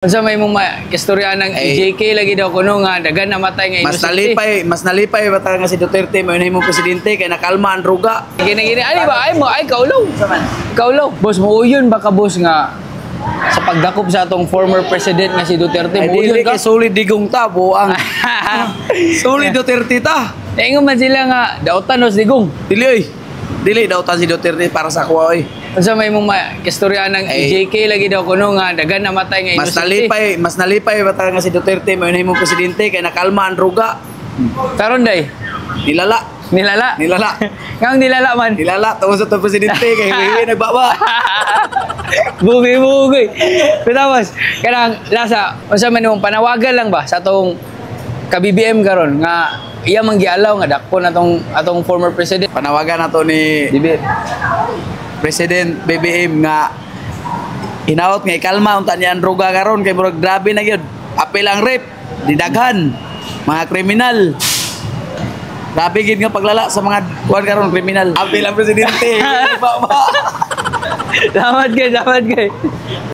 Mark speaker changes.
Speaker 1: Unsa may mong istorya ng JK lagi daw kuno nga dagan namatay nga inosente.
Speaker 2: Mas nalipay bata nga si Duterte may imong presidente kay nakalma ang druga.
Speaker 1: Gini ani ba ay kaulaw. Kaulaw. Boss mo uyon ba ka boss nga sa pagdakop sa atong former president nga si Duterte mo uyon ka?
Speaker 2: Solid digong ta buang. Solid Duterte ta.
Speaker 1: Ingon man sila nga dautan os digong.
Speaker 2: Dili dautan si Duterte para sa kuwa oy.
Speaker 1: Unsa may mong istorya ng JK lagi daw kuno nga dagan namatay nga inosente.
Speaker 2: Mas nalipay bata nga si Duterte may imong presidente kay nakalma ang druga.
Speaker 1: Karon day
Speaker 2: Nilala.
Speaker 1: Ngang nilala man.
Speaker 2: Nilala tungod sa presidente kay nagbaba.
Speaker 1: Bugi. Pitawas kanang lasa unsa man imong panawagan lang ba sa atong ka-BBM karon nga iya man gialaw nga dakpon atong former president.
Speaker 2: Panawagan nato ni President BBM nga hinaot nga ikalma unta niya ang droga karon kay murag grabe na gyud. Apil ang rape, didaghan, mga kriminal. Grabe gid nga paglala sa mga kuan karon kriminal. Apil ang presidente.
Speaker 1: Dapat kay